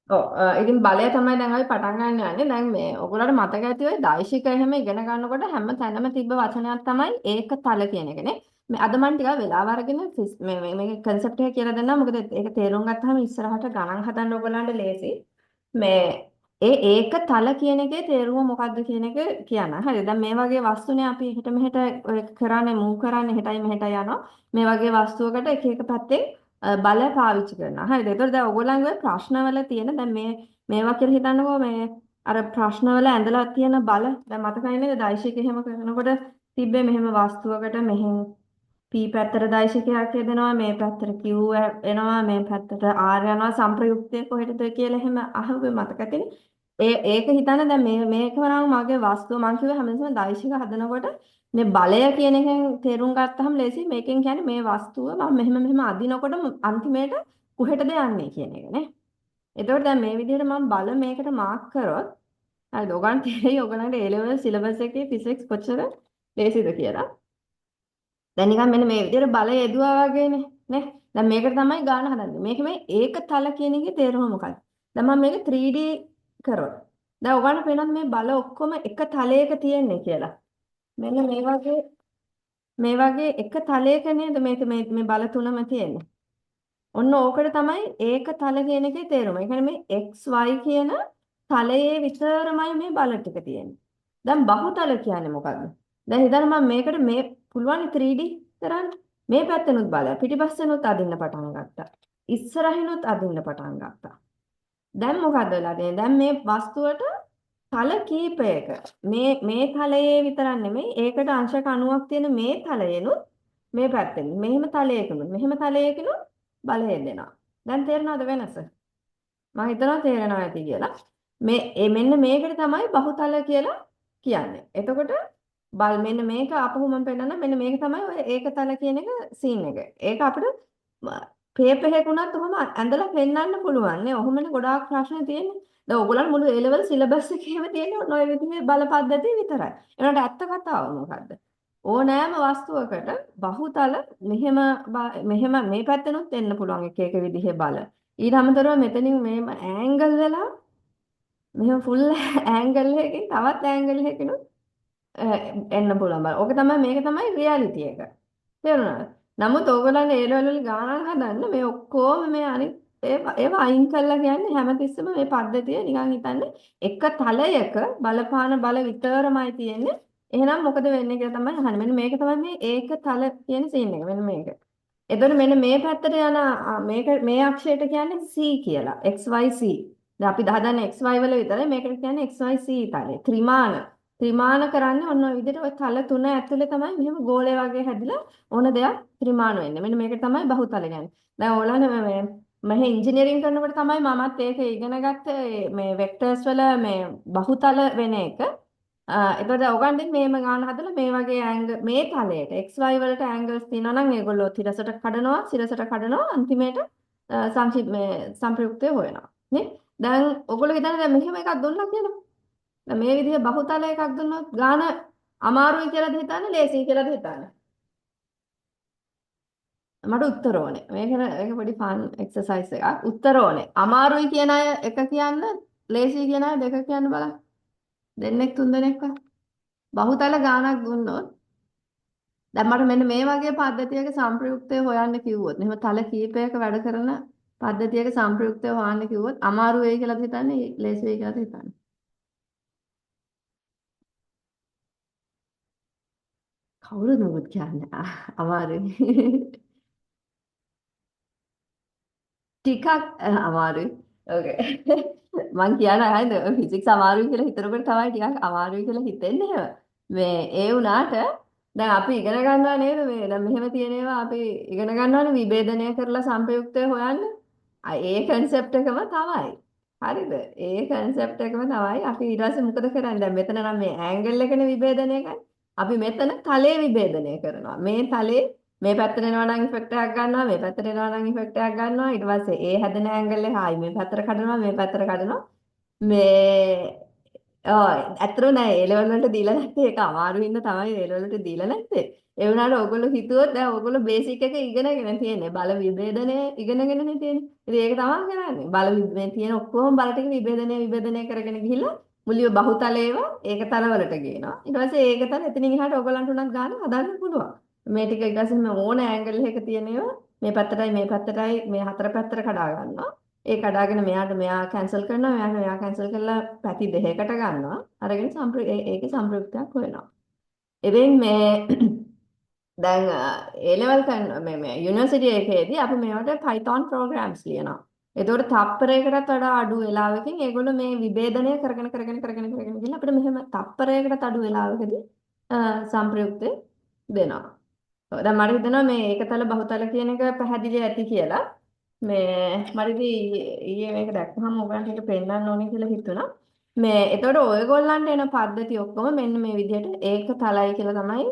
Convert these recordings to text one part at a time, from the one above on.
ඔව් ඉතින් බලය තමයි දැන් අපි පටන් ගන්න යන්නේ. දැන් මේ ඔයගොල්ලන්ට මතක ඇති ඔය දෛශික එහෙම ඉගෙන ගන්නකොට හැම තැනම තිබ්බ වචනයක් තමයි ඒකතල කියන එකනේ. මේ අද මම ටිකක් වෙලාව අරගෙන මේ concept එක කියලා දෙන්නම්. මොකද ඒක තේරුම් ගත්තාම ඉස්සරහට ගණන් හදන්න ඔයගොල්ලන්ට ලේසි. මේ ඒකතල කියන එකේ තේරුම මොකක්ද කියන එක කියන්න. හරි. දැන් මේ වගේ වස්තුනේ අපි එහෙට මෙහෙට ඔය කරන්නේ මූව් කරන්නේ හෙටයි මෙහෙටයි යනවා. මේ වගේ වස්තුවකට එක එක පැත්තෙන් බල පාවිච්චි කරනවා. හරිද? ඒතකොට දැන් ඔයගොල්ලන්ගේ ප්‍රශ්නවල තියෙන දැන් මේවා කියලා හිතන්නකෝ මේ අර ප්‍රශ්නවල ඇඳලා තියෙන බල දැන් මතකයි නේද? දෛශික එහෙම කරනකොට තිබ්බේ මෙහෙම වස්තුවකට මෙහෙම P පැත්තට දෛශිකයක් යදෙනවා මේ පැත්තට Q එනවා මේ පැත්තට R යනවා සංප්‍රයුක්තය කොහෙටද කියලා එහෙම අහුවේ මතකද? ඒක හිතන්න දැන් මේක වරන් මගේ වස්තුව මං කිව්වේ හැමතිස්සෙම දෛශික හදනකොට මේ බලය කියන එකෙන් තේරුම් ගත්තහම ලේසි මේකෙන් කියන්නේ මේ වස්තුව මම මෙහෙම අදිනකොට අන්තිමේට කොහෙටද යන්නේ කියන එක නේ. එතකොට දැන් මේ විදිහට මම බල මේකට මාක් කරොත් හරිද? ඔයගන් තේරෙයි ඔයගලන්ට A level සිලබස් එකේ ෆිසික්ස් කොච්චර ලේසිද කියලා. දැන් නිකන් මෙන්න මේ විදිහට බලය යදුවා වගේනේ නේ. දැන් මේකට තමයි ගාන හදන්නේ. මේක මේ ඒකතල කියන එකේ තේරුම මොකක්ද? දැන් මම මේක 3D කරොත්. දැන් ඔයගොල්ලෝ පේනවද මේ බල ඔක්කොම එක තලයක තියෙන්නේ කියලා. මෙන්න මේ වගේ එක තලයක නේද මේ බල තුනම තියෙන්නේ. ඔන්න ඕකට තමයි ඒකතල කියන එකේ තේරුම. ඒ කියන්නේ මේ XY කියන තලයේ විතරමයි මේ බල ටික තියෙන්නේ. දැන් බහුතල කියන්නේ මොකක්ද? දැන් හිතන්න මම මේකට මේ පුළුවන් 3D කරන්න. මේ පැත්තෙනුත් බලය පිටිපස්සෙනුත් අදින්න පටන් ගත්තා. ඉස්සරහිනුත් අදින්න පටන් ගත්තා. දැන් මොකද වෙලා තියෙන්නේ? දැන් මේ වස්තුවට තල කීපයක මේ තලයේ විතරක් නෙමෙයි ඒකට අංශක 90ක් තියෙන මේ තලයෙනුත් මේ පැත්තෙන් මෙහෙම තලයකම මෙහෙම තලයකිනුත් බලය දෙනවා. දැන් තේරෙනවද වෙනස? මම හිතනවා තේරෙනවා ඇති කියලා. මෙන්න මේකට තමයි බහුතල කියලා කියන්නේ. එතකොට මෙන්න මේක ආපහු මම පෙන්නන්න මෙන්න මේක තමයි ඔය ඒකතල කියන එක සීන් එක. ඒක අපිට පේපර් එකකුණත් ඔහොම ඇඳලා පෙන්නන්න පුළුවන් නේ. ඔහොමනේ ගොඩාක් ප්‍රශ්න තියෙන්නේ. දැන් ඕගොල්ලන් මුළු A level සිලබස් එකේම තියෙන්නේ ඔය විදිහේ බල පද්ධතිය විතරයි. ඒනට ඇත්ත කතාව මොකද්ද? ඕනෑම වස්තුවකට බහුතල මෙහෙම මේ පැත්තෙනුත් එන්න පුළුවන් එක එක විදිහේ බල. ඊට අමතරව මෙතනින් මේම ඈන්ගල් වෙලා මෙහෙම ෆුල් ඈන්ගල් එකකින් තවත් ඈන්ගල් එකකිනුත් එන්න පුළුවන් බල. ඕක තමයි මේක තමයි රියැලිටි එක. තේරුණාද? නමුත් ඕගොල්ලන්ගේ ඒ ලෙවල් වල ගානක් හදන්න මේ ඔක්කොම මේ අනිත් ඒවා අයින් කළා කියන්නේ හැමතිස්සෙම මේ පද්ධතිය නිකන් හිතන්න එක තලයක බලපාන බල විතරමයි තියෙන්නේ. එහෙනම් මොකද වෙන්නේ කියලා තමයි අහන්නේ. මෙන්න මේක තමයි මේ ඒක තල කියන සීන් එක. මෙන්න මේක. එතකොට මෙන්න මේ පැත්තට යන මේක මේ අක්ෂයට කියන්නේ C කියලා. XYC. දැන් අපි හදන්නේ XY වල විතරයි. මේකට කියන්නේ XYC තලය. ත්‍රිමාන කරන්නේ ඔන්න ඔය විදිහට ඔය තල තුන ඇතුලේ තමයි මෙහෙම ගෝලය වගේ හැදිලා ඕන දෙයක් ත්‍රිමාන වෙන්නේ. මෙන්න මේක තමයි බහුතල කියන්නේ. දැන් ඕලන මේ ඉංජිනේරින් කරනකොට තමයි මමත් ඒක ඉගෙන ගත්තේ මේ වෙක්ටර්ස් වල මේ බහුතල වෙන එක. එතකොට ඔයගොල්ලන් මේම ගන්න හදලා මේ වගේ මේ තලයට XY වලට ඇන්ගල්ස් තියෙනවා නම් ඒගොල්ලෝ සිරසට කඩනවා අන්තිමේට මේ සංප්‍රයුක්තය හොයනවා නේ දැන් ඔයගොල්ලෝ හිතන්නේ දැන් මෙහෙම එකක් දුන්නා කියලා දැන් මේ විදිහ බහුතල එකක් දුන්නොත් ගාන අමාරුයි කියලාද හිතන්නේ ලේසියි කියලාද හිතන්නේ මට උත්තර ඕනේ මේක පොඩි ෆන් එක්සර්සයිස් එකක් උත්තර ඕනේ අමාරුයි කියන අය එක කියන්න ලේසියි කියන අය දෙක කියන්න බලන්න දෙන්නෙක් තුන් දෙනෙක්වත් බහුතල ගානක් දුන්නොත් දැන් මට මෙන්න මේ වගේ පද්ධතියක සංප්‍රයුක්තය හොයන්න කිව්වොත් මෙහෙම තල කීපයක වැඩ කරන පද්ධතියක සංප්‍රයුක්තය හොයන්න කිව්වොත් අමාරු වෙයි කියලාද හිතන්නේ ලේසි වෙයි කියලාද හිතන්නේ කවුරුද මොකද කියන්නේ අමාරුයි ටිකක් අමාරුයි ඕකේ මං කියන අහයිද ෆිසික්ස් අමාරුයි කියලා හිතනකොට තමයි ටිකක් අමාරුයි කියලා හිතෙන්නේ එහෙම මේ ඒ වුණාට දැන් අපි ඉගෙන ගන්නවා නේද මේ දැන් මෙහෙම තියෙන ඒවා අපි ඉගෙන ගන්නවානේ විභේදනය කරලා සංප්‍රයුක්තය හොයන්න ඒ කන්සෙප්ට් එකම තමයි හරිද ඒ කන්සෙප්ට් එකම තමයි අපි ඊට පස්සේ මොකද කරන්නේ දැන් මෙතන නම් මේ ඇන්ගල් එකනේ විභේදනය කරන්නේ අපි මෙතන තලයේ විභේදනය කරනවා මේ තලයේ මේ පැත්තට එනවා නම් ඉෆෙක්ට් එකක් ගන්නවා මේ පැත්තට එනවා නම් ඉෆෙක්ට් එකක් ගන්නවා ඊට පස්සේ ඒ හැදෙන ඇන්ගල් එක ආයි මේ පැත්තට කඩනවා මේ පැත්තට කඩනවා මේ ඇත්තටම නෑ ඒ ලෙවල් වලට දීලා නැත්තේ ඒක අමාරු වෙන්න තමයි ඒ ලෙවල් වලට දීලා නැත්තේ ඒ වුණාට ඕගොල්ලෝ හිතුවොත් දැන් ඕගොල්ලෝ බේසික් එක ඉගෙනගෙන තියෙන්නේ. බල විභේදනය ඉගෙනගෙනනේ තියෙන්නේ. ඉතින් ඒක තමයි කරන්නේ. මේ තියෙන ඔක්කොම බල ටික විභේදනය කරගෙන ගිහිල්ලා මුලිය බහුතලේව ඒකතල වලට ගේනවා. ඊට පස්සේ ඒකතල එතනින් එහාට ඕගොල්ලන්ට උනත් ගන්න හදන්න පුළුවන්. මේ ටික ඊට පස්සේ මේ ඕන ඇන්ගල් එකක තියෙනවා. මේ පැත්තටයි මේ හතර පැත්තට කඩා ගන්නවා. ඒ කඩාගෙන මෙයා කැන්සල් කරනවා. මෙයා කැන්සල් කරලා පැති දෙකකට ගන්නවා. අරගෙන ඒකේ සම්ප්‍රයුක්තයක් හොයනවා. ඉතින් මේ දැන් A level මේ යුනිවර්සිටි එකේදී අපි මේවට Python programs ලියනවා. ඒතකොට තප්පරයකටත් වඩා අඩු වෙලාවකින් ඒගොල්ලෝ මේ විභේදනය කරගෙන ගිහින් අපිට මෙහෙම තප්පරයකටත් අඩු වෙලාවකදී සම්ප්‍රයුක්තේ දෙනවා. දැන් මට හිතෙනවා මේ ඒකතල බහුතල කියන එක පැහැදිලි ඇති කියලා. මේ මට ඉතින් ඊයේ මේක දැක්කම ඔයගලන්ට ඒක පෙන්නන්න ඕනේ කියලා හිතුණා. මේ එතකොට ඔයගොල්ලන්ට එන පද්ධති ඔක්කොම මෙන්න මේ විදිහට ඒක තලයි කියලා තමයි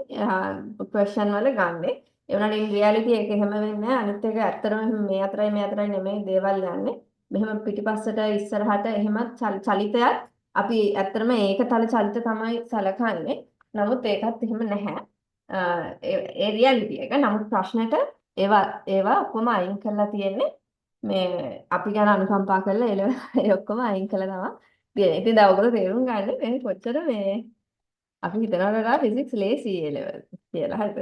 ක්වෙස්චන් වල ගන්නෙ. ඒ වුණාට ඉන් රියැලිටි ඒක එහෙම වෙන්නේ නැහැ. අනිත් එක ඇත්තටම මේ අතරයි නෙමෙයි දේවල් යන්නේ. මෙහෙම පිටිපස්සට ඉස්සරහට එහෙම චලිතයක් අපි ඇත්තටම ඒක තල චලිත තමයි සලකන්නේ. නමුත් ඒකත් එහෙම නැහැ. ඒ රියැලිටි එක. නමුත් ප්‍රශ්නෙට ඒවා ඔක්කොම අයින් කරලා තියෙන්නේ මේ අපි ගැන අනුකම්පා කරලා ඒ ඔක්කොම අයින් කළා තමයි. ඉතින් දැන් ඔයගොල්ලෝ තේරුම් ගන්න මේ කොච්චර මේ අපි හිතනවට වඩා ෆිසික්ස් ලේසි ඒ ලෙවල් කියලා හරිද?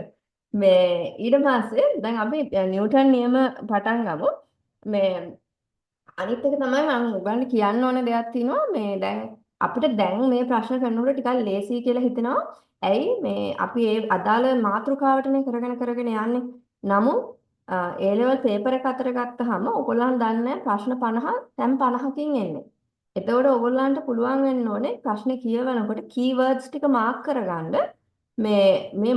මේ ඊට පස්සේ දැන් අපි නිව්ටන් නියම පටන් ගමු. මේ අනිත් එක තමයි මම ඔයගලන්ට කියන්න ඕන දෙයක් තියෙනවා. මේ දැන් අපිට දැන් මේ ප්‍රශ්න කරනකොට ටිකක් ලේසි කියලා හිතෙනවා. ඇයි මේ අපි ඒ අදාළ මාතෘකාවටනේ කරගෙන යන්නේ. නමුත් ඒ ලෙවල් පේපර් එක අතර ගත්තාම ඔයගොල්ලන් දන්නේ ප්‍රශ්න 50 දැන් 50කින් එන්නේ. එතකොට ඔයගොල්ලන්ට පුළුවන් වෙන්න ඕනේ ප්‍රශ්නේ කියවනකොට කීවර්ඩ්ස් ටික මාක් කරගන්න මේ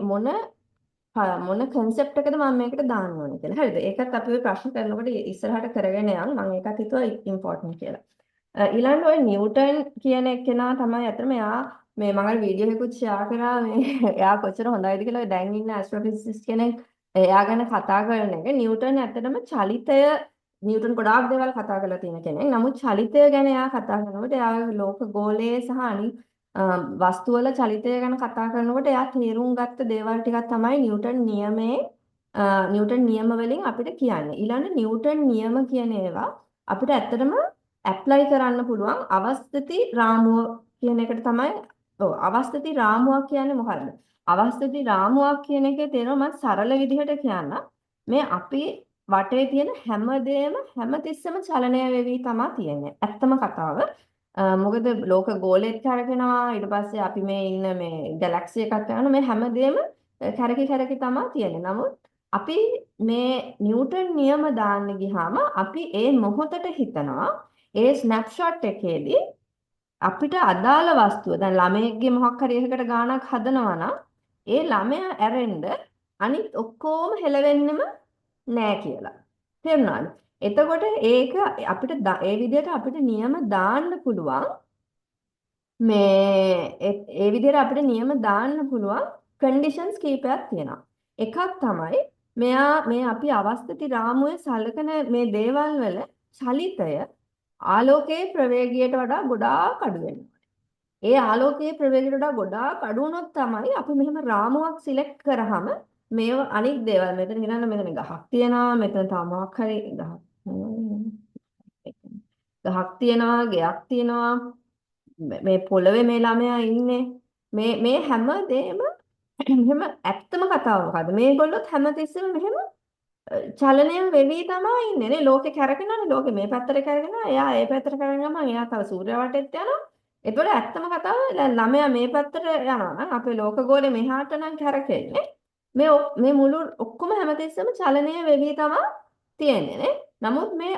මොන concept එකද මම මේකට දාන්න ඕනේ කියලා. හරිද? ඒකත් අපි ඔය ප්‍රශ්න කරනකොට ඉස්සරහට කරගෙන යන්න මම ඒකත් හිතුවා important කියලා. ඊළඟට ඔය නිව්ටන් කියන කෙනා තමයි අතන මෙයා මේ මම අර වීඩියෝ එකකුත් ෂෙයා කරා මේ එයා කොච්චර හොඳයිද කියලා ඔය දැන් ඉන්න ඇස්ට්‍රොෆිසිසිස්ට් කෙනෙක් එයා ගැන කතා කරන එක. නිව්ටන් ඇත්තටම චලිතය නිව්ටන් ගොඩාක් දේවල් කතා කරලා තියෙන කෙනෙක්. නමුත් චලිතය ගැන එයා කතා කරනකොට එයා ලෝක ගෝලයේ සහ අනිත් වස්තු වල චලිතය ගැන කතා කරනකොට එයා තේරුම් ගත්ත දේවල් ටිකක් තමයි නිව්ටන් නියම වලින් අපිට කියන්නේ. ඊළඟ නිව්ටන් නියම කියන ඒවා අපිට ඇත්තටම ඇප්ලයි කරන්න පුළුවන් අවස්ථිති රාමුව කියන එකට තමයි අවස්ථිති රාමුවක් කියන්නේ මොකද්ද? අවස්ථිති රාමුවක් කියන එකේ තේරුම මම සරල විදිහට කියන්න. මේ අපි වටේ තියෙන හැමතිස්සෙම චලනය වෙවි තමයි තියෙන්නේ. ඇත්තම කතාව. මොකද ලෝක ගෝලෙත් කරගෙනවා ඊට පස්සේ අපි මේ ඉන්න මේ ගැලැක්සි එකක් යන මේ හැමදේම කැරකි තමයි තියෙන්නේ. නමුත් අපි මේ නිව්ටන් නියම දාන්න ගියාම අපි ඒ මොහොතට හිතනවා ඒ ස්නැප්ෂොට් එකේදී අපිට අදාළ වස්තුව දැන් ළමයෙක්ගේ මොකක් හරි එකකට ගාණක් හදනවා නම් ඒ ළමයා ඇරෙන්න අනිත් ඔක්කොම හෙලවෙන්නෙම නෑ කියලා. තේරුණාද? එතකොට ඒක අපිට ඒ විදිහට අපිට නියම දාන්න පුළුවන් ඒ විදිහට අපිට නියම දාන්න පුළුවන් කන්ඩිෂන්ස් කීපයක් තියෙනවා. එකක් තමයි මේ අපි අවස්ථිති රාමුවේ සලකන මේ දේවල් වල චලිතය ආලෝකයේ ප්‍රවේගයට වඩා ගොඩාක් අඩු වෙනවා. ඒ ආලෝකයේ ප්‍රවේගයට වඩා ගොඩාක් අඩු වුණොත් තමයි අපි මෙහෙම රාමුවක් සිලෙක්ට් කරාම මේව අනිත් දේවල් මෙතන හිතන්න මෙතන ගහක් තියෙනවා මෙතන තව මොකක් හරි ගහක් තියෙනවා ගෙයක් තියෙනවා මේ පොළවේ මේ ළමයා ඉන්නේ මේ හැම දෙයක්ම මෙහෙම ඇත්තම කතාව මොකද්ද මේගොල්ලොත් හැමතිස්සෙම මෙහෙම චලනය වෙවි තමයි ඉන්නේ නේ ලෝකේ කැරකෙනවානේ ලෝකේ මේ පැත්තට කැරකෙනවා එයා ඒ පැත්තට කැරකෙනවා එයා තව සූර්ය වටේට යනවා ඒතකොට ඇත්තම කතාව දැන් ළමයා මේ පැත්තට යනවා නම් අපේ ලෝක ගෝලේ මෙහාට නම් කැරකෙන්නේ මේ මුළු ඔක්කොම හැමතිස්සෙම චලනය වෙවි තමයි තියෙන්නේ නේ නමුත් මේ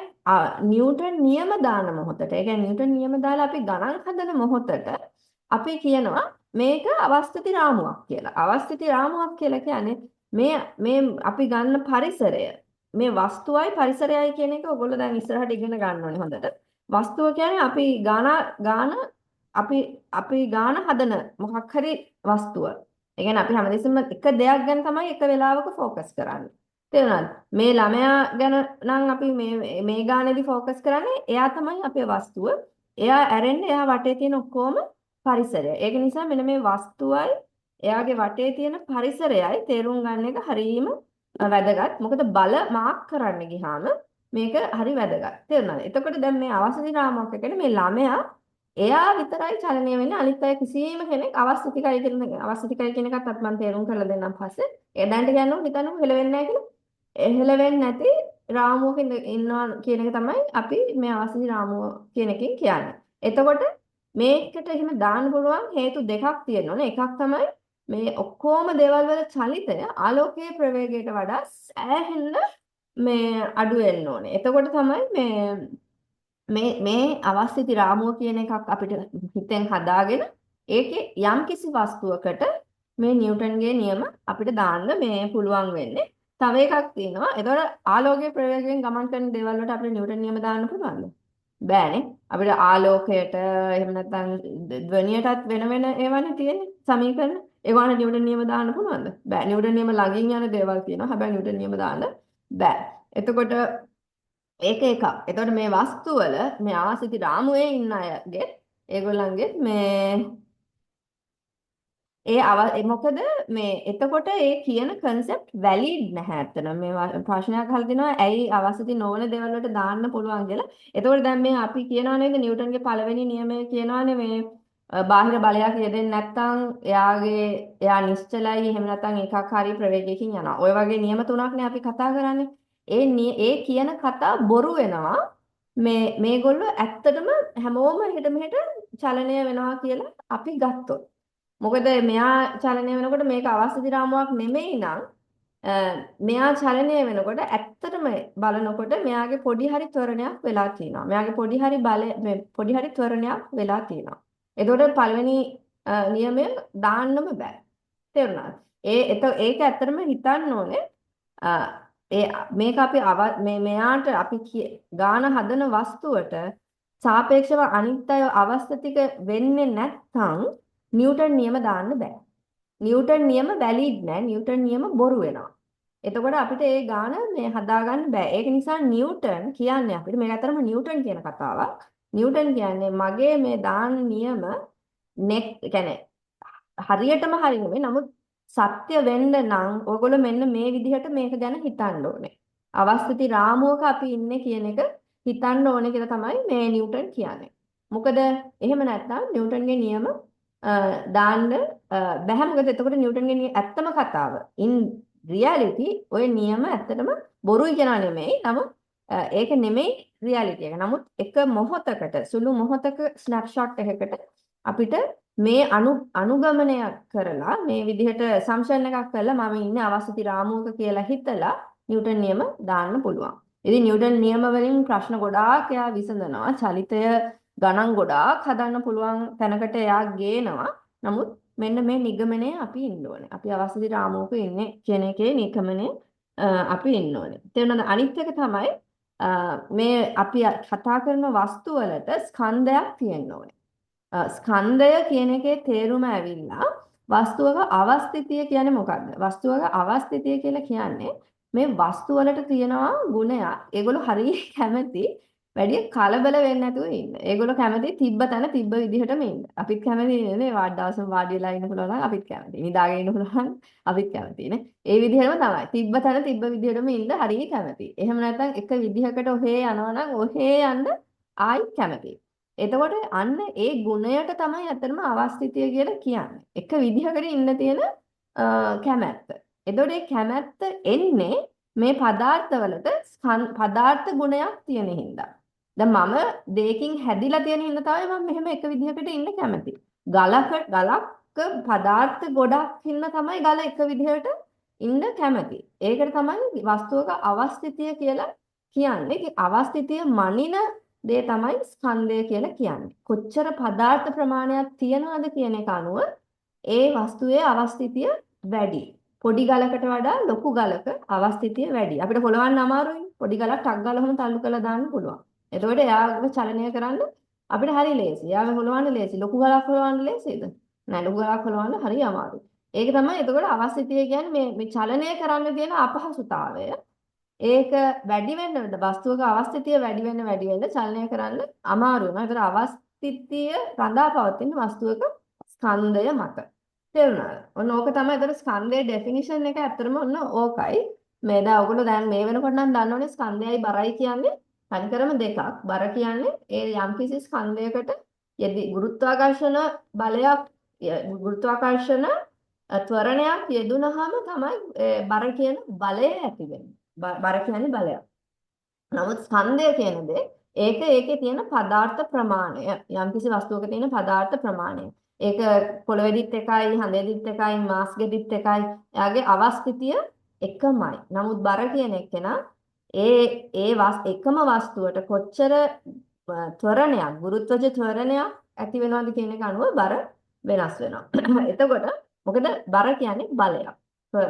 නිව්ටන් නියම දාන මොහොතට ඒ කියන්නේ නිව්ටන් නියම දාලා අපි ගණන් හදන මොහොතට අපි කියනවා මේක අවස්ථිති රාමුවක් කියලා. අවස්ථිති රාමුවක් කියලා කියන්නේ මේ අපි ගන්න පරිසරය මේ වස්තුවයි පරිසරයයි කියන එක ඔයගොල්ලෝ දැන් ඉස්සරහට ඉගෙන ගන්න ඕනේ හොඳට. වස්තුව කියන්නේ අපි ගාන හදන මොකක් හරි වස්තුව. ඒ කියන්නේ අපි හැමදෙස්සම එක දෙයක් ගැන තමයි එක වෙලාවක ફોકસ කරන්නේ. තේරුණාද? මේ ළමයා ගැන නම් අපි මේ ගානේදී ફોકસ කරන්නේ එයා තමයි අපේ වස්තුව. එයා ඇරෙන්න එයා වටේ තියෙන ඔක්කොම පරිසරය. ඒක නිසා මෙන්න මේ වස්තුවයි එයාගේ වටේ තියෙන පරිසරයයි තේරුම් ගන්න එක හරීම වැදගත්. මොකද බල මාක් කරන්න ගියාම මේක හරි වැදගත්. තේරුණාද? එතකොට දැන් මේ අවස්ථිති රාමුවක් කියන්නේ මේ ළමයා එයා විතරයි චලනය වෙන්නේ. අනිත් අය කිසිම කෙනෙක් අවස්ථිතිකයි කියන එකත් මම තේරුම් කරලා දෙන්නම් පස්සේ. ඒ දැනට කියන්නකො හිතන්නකො හෙලවෙන්නේ නැහැ කියලා. හෙලවෙන්නේ නැති රාමුවක ඉන්නවා කියන එක තමයි අපි මේ අවස්ථිති රාමුව කියන එකෙන් කියන්නේ. එතකොට මේකට එහෙම දාන්න පුළුවන් හේතු දෙකක් තියෙනවා. එකක් තමයි මේ ඔක්කොම දේවල් වල චලිතය ආලෝකයේ ප්‍රවේගයට වඩා සෑහෙන්න මේ අඩු වෙන්න ඕනේ. එතකොට තමයි මේ අවස්ථිති රාමුව කියන එකක් අපිට හිතෙන් හදාගෙන ඒකේ යම් කිසි වස්තුවකට මේ නිව්ටන්ගේ නියම අපිට දාන්න මේ පුළුවන් වෙන්නේ. තව එකක් තියෙනවා. එතකොට ආලෝකයේ ප්‍රවේගයෙන් ගමන් කරන දේවල් වලට අපිට නිව්ටන් නියම දාන්න පුළුවන්ද? බෑනේ. අපිට ආලෝකයට එහෙම නැත්නම් ධ්වනියටත් වෙන ඒවානේ තියෙන්නේ සමීකරණ. ඒවාට නිව්ටන් නියම දාන්න පුළුවන්ද? බෑ. නිව්ටන් නියම ළඟින් යන දේවල් තියෙනවා. හැබැයි නිව්ටන් නියම දාන්න බෑ. එතකොට ඒක එකක්. එතකොට මේ වස්තු වල මේ ආසිති රාමුවේ ඉන්න අයගේ ඒගොල්ලන්ගේ මොකද මේ එතකොට ඒ කියන concept valid නැහැ අතන මේ ප්‍රශ්නයක් අහලා තිනවා ඇයි අවශ්‍යති නොවන දේවල් වලට දාන්න පුළුවන් කියලා. එතකොට දැන් මේ අපි කියනවා නේද නිව්ටන්ගේ පළවෙනි නියමය කියනවානේ මේ බාහිර බලයක් යෙදෙන්නේ නැත්නම් එයා නිශ්චලයි එහෙම නැත්නම් එකක් හරි ප්‍රවේගයකින් යනවා. ඔය වගේ නියම තුනක්නේ අපි කතා කරන්නේ. ඒ කියන කතා බොරු වෙනවා. මේගොල්ලෝ ඇත්තටම හැමෝම එහෙට මෙහෙට චලනය වෙනවා කියලා අපි ගත්තොත්. මොකද මෙයා චලනය වෙනකොට මේක අවස්ථිති රාමුවක් නෙමෙයි නම් මෙයා චලනය වෙනකොට ඇත්තටම බලනකොට මෙයාගේ පොඩි හරි ත්වරණයක් වෙලා තියෙනවා. මෙයාගේ පොඩි හරි ත්වරණයක් වෙලා තියෙනවා. එතකොට පළවෙනි නියමය දාන්නම බෑ. තේරුණාද? ඒක ඇත්තටම හිතන්න ඕනේ. මේක අපි මෙයාට අපි ගාන හදන වස්තුවට සාපේක්ෂව අනිත් අය අවස්ථිතික වෙන්නේ නැත්නම් නිව්ටන් නියම දාන්න බෑ. නිව්ටන් නියම වැලිඩ් නෑ. නිව්ටන් නියම බොරු වෙනවා. එතකොට අපිට ඒ ගාන මේ හදාගන්න බෑ. ඒක නිසා නිව්ටන් කියන්නේ අපිට මේක අතරම නිව්ටන් කියන කතාවක්. නිව්ටන් කියන්නේ මගේ මේ දාන නියම කියන්නේ හරියටම හරි නෙමෙයි. නමුත් සත්‍ය වෙන්න නම් ඔයගොල්ලෝ මෙන්න මේ විදිහට මේක ගැන හිතන්න ඕනේ. අවස්ථිති රාමුවක අපි ඉන්නේ කියන එක හිතන්න ඕනේ කියලා තමයි මේ නිව්ටන් කියන්නේ. මොකද එහෙම නැත්නම් නිව්ටන්ගේ නියම දාන්න බැහැ. මොකද එතකොට නිව්ටන්ගේ ඇත්තම කතාව in reality ඔය නියම ඇත්තටම බොරුයි කියනා නෙමෙයි. නමුත් ඒක නෙමෙයි reality එක. නමුත් එක මොහොතකට සුළු මොහොතක snapshot එකකට අපිට මේ අනුගමනය කරලා මේ විදිහට assumption එකක් කරලා මම ඉන්නේ අවස්ථිති රාමුවක කියලා හිතලා නිව්ටන් නියම දාන්න පුළුවන්. ඉතින් නිව්ටන් නියම වලින් ප්‍රශ්න ගොඩාක් එයා විසඳනවා. චලිතය ගණන් ගොඩාක් හදන්න පුළුවන් තැනකට එයා ගේනවා. නමුත් මෙන්න මේ නිගමනය අපි ඉන්න ඕනේ. අපි අවස්ථිති රාමුවක ඉන්නේ කියන එකේ නිගමනය අපි ඉන්න ඕනේ. තේරුණාද? අනිත් එක තමයි මේ අපි කතා කරන වස්තු වලට ස්කන්ධයක් තියෙන්න ඕනේ. ස්කන්ධය කියන එකේ තේරුම ඇවිල්ලා වස්තුවක අවස්ථිතිය කියන්නේ මොකක්ද? වස්තුවක අවස්ථිතිය කියලා කියන්නේ මේ වස්තු වලට තියෙනවා ගුණයක්. ඒගොල්ලෝ හරිය කැමති වැඩි කලබල වෙන්නේ නැතුව ඉන්න. ඒගොල්ලෝ කැමති තිබ්බ තැන තිබ්බ විදිහටම ඉන්න. අපිත් කැමති නේ දවසම වාඩි වෙලා ඉන්න පුළුවන් නම් අපිත් කැමති. නිදාගෙන ඉන්න පුළුවන් අපිත් කැමති නේ. ඒ විදිහටම තමයි. තිබ්බ තැන තිබ්බ විදිහටම ඉන්න හරිය කැමති. එහෙම නැත්නම් එක විදිහකට ඔහේ යනවා නම් ඔහේ යන්න ආයි කැමති. එතකොට අන්න ඒ ගුණයට තමයි අතරම අවස්ථිතිය කියලා කියන්නේ. එක විදිහකට ඉන්න තියෙන කැමැත්ත. එතකොට මේ කැමැත්ත එන්නේ මේ පදාර්ථවලට පදාර්ථ ගුණයක් තියෙන හින්දා. දැන් මම දෙයකින් හැදිලා තියෙන හින්දා තමයි මම මෙහෙම එක විදිහකට ඉන්න කැමති. ගලක පදාර්ථ ගොඩක් හින්දා තමයි ගල එක විදිහට ඉන්න කැමති. ඒකට තමයි වස්තුවක අවස්ථිතිය කියලා කියන්නේ. ඒ අවස්ථිතිය මනින දේ තමයි ස්කන්ධය කියලා කියන්නේ. කොච්චර පදාර්ථ ප්‍රමාණයක් තියනවද කියන එක අනුව ඒ වස්තුවේ අවස්ථිතිය වැඩි. පොඩි ගලකට වඩා ලොකු ගලක අවස්ථිතිය වැඩි. අපිට හොලවන්න අමාරුයි. පොඩි ගලක් ටක් ගාලා තල්ලු කරලා දාන්න පුළුවන්. එතකොට එයාව චලනය කරන්න අපිට හරි ලේසි. එයාව හොලවන්න ලේසි. ලොකු ගලක් හොලවන්න ලේසිද? නෑ ලොකු ගලක් හොලවන්න හරි අමාරුයි. ඒක තමයි එතකොට අවස්ථිතිය කියන්නේ මේ චලනය කරන්න තියෙන අපහසුතාවය. ඒක වැඩි වෙන්න වස්තුවක අවස්ථිතිය වැඩි වෙන්න චලනය කරන්න අමාරු වෙනවා. ඒතර අවස්ථිතිය රඳා පවතින වස්තුවක ස්කන්ධය මත. තේරුණාද? ඔන්න ඕක තමයි ඒතර ස්කන්ධයේ ඩෙෆිනිෂන් එක ඇත්තටම ඔන්න ඕකයි. මේ දැන් ඔයගොල්ලෝ දැන් මේ වෙනකොට නම් දන්නවනේ ස්කන්ධයයි බරයි කියන්නේ තනිකරම දෙකක්. බර කියන්නේ ඒ යම්කිසි ස්කන්ධයකට ගුරුත්වාකර්ෂණ බලයක් ගුරුත්වාකර්ෂණ ත්වරණයක් යෙදුනහම තමයි බර කියන බලය ඇති වෙන්නේ. බර කියන්නේ බලයක්. නමුත් ස්කන්ධය කියන දේ ඒකේ තියෙන පදාර්ථ ප්‍රමාණය යම්කිසි වස්තුවක තියෙන පදාර්ථ ප්‍රමාණය. ඒක පොළවේදිත් එකයි හඳේදිත් එකයි මාස්ගෙදිත් එකයි. එයාගේ අවස්ථිතිය එකමයි. නමුත් බර කියන එකේන එකම වස්තුවට කොච්චර ත්වරණයක් ගුරුත්වජ ත්වරණයක් ඇති වෙනවද කියන එක අනුව බර වෙනස් වෙනවා. එතකොට මොකද බර කියන්නේ බලයක්.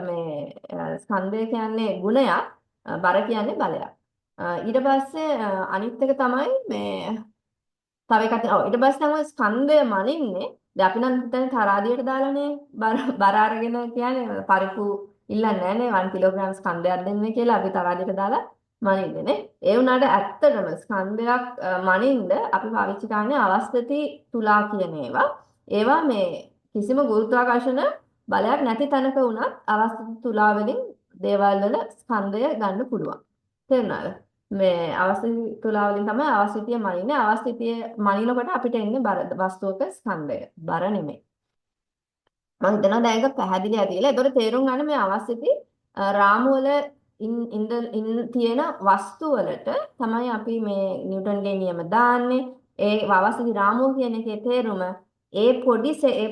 මේ ස්කන්ධය කියන්නේ ගුණයක්, බර කියන්නේ බලයක්. ඊට පස්සේ අනිත් එක තමයි මේ තව එකක් තියෙනවා. ඊට පස්සේ තමයි ස්කන්ධය මනින්නේ. දැන් අපි නම් හිතන්නේ තරාදියට දාලානේ බර අරගෙන කියන්නේ පරිප්පු ඉල්ලන්නේ නැහනේ 1 කිලෝග්‍රෑම් ස්කන්ධයක් දෙන්නේ කියලා අපි තරාදියට දාලා මනින්නේ නේ. ඒ වුණාට ඇත්තටම ස්කන්ධයක් මනින්න අපි පාවිච්චි කරන්නේ අවස්ථති තුලා කියන ඒවා. ඒවා මේ කිසිම ගුරුත්වාකර්ෂණ බලයක් නැති තැනක වුණත් අවස්ථති තුලා වලින් දේවල් වල ස්කන්ධය ගන්න පුළුවන්. තේරුණාද? මේ අවස්ථිතිය තුලා වලින් තමයි අවස්ථිතිය මනින්නේ. අවස්ථිතිය මනිනකොට අපිට එන්නේ වස්තුවක ස්කන්ධය. බර නෙමෙයි. මම හිතනවා දැන් ඒක පැහැදිලි ඇති කියලා. ඒතකොට තේරුම් ගන්න මේ අවස්ථිති රාමු වල තියෙන වස්තු වලට තමයි අපි මේ නිව්ටන්ගේ නියම දාන්නේ. ඒ අවස්ථිති රාමුව කියන එකේ තේරුම ඒ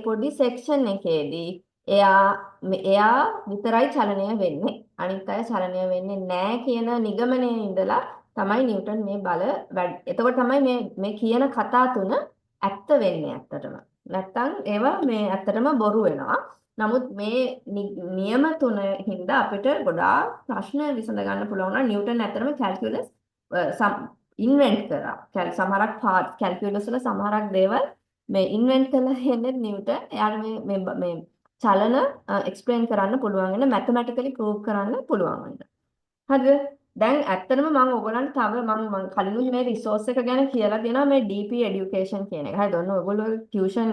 පොඩි සෙක්ෂන් එකේදී එයා විතරයි චලනය වෙන්නේ. අනිත් අය චලනය වෙන්නේ නැහැ කියන නිගමනයේ ඉඳලා තමයි නිව්ටන් මේ බල එතකොට තමයි මේ කියන කතා තුන ඇත්ත වෙන්නේ ඇත්තටම. නැත්තම් ඒවා මේ ඇත්තටම බොරු වෙනවා. නමුත් මේ නියම තුන හින්දා අපිට ගොඩාක් ප්‍රශ්න විසඳ ගන්න පුළුවන් වුණා. නිව්ටන් ඇත්තටම කැල්කියුලස් ඉන්වෙන්ට් කරා. සමහරක් පාර්ට්ස් කැල්කියුලස් වල සමහරක් දේවල් මේ ඉන්වෙන්ට් කළා කියන්නේ නිව්ටන්. එයාට මේ චලන එක්ස්ප්ලেইন කරන්න පුළුවන් වෙන මැතමැටිකලි ප්‍රූව් කරන්න පුළුවන් වෙන. හරිද? දැන් ඇත්තටම මම ඔයගොල්ලන්ට තව මම කලිනුත් මේ රිසෝස් එක ගැන කියලා දෙනවා මේ DP এডুকেෂන් කියන එක. හරිද? ඔන්න ඔයගොල්ලෝ ටියුෂන්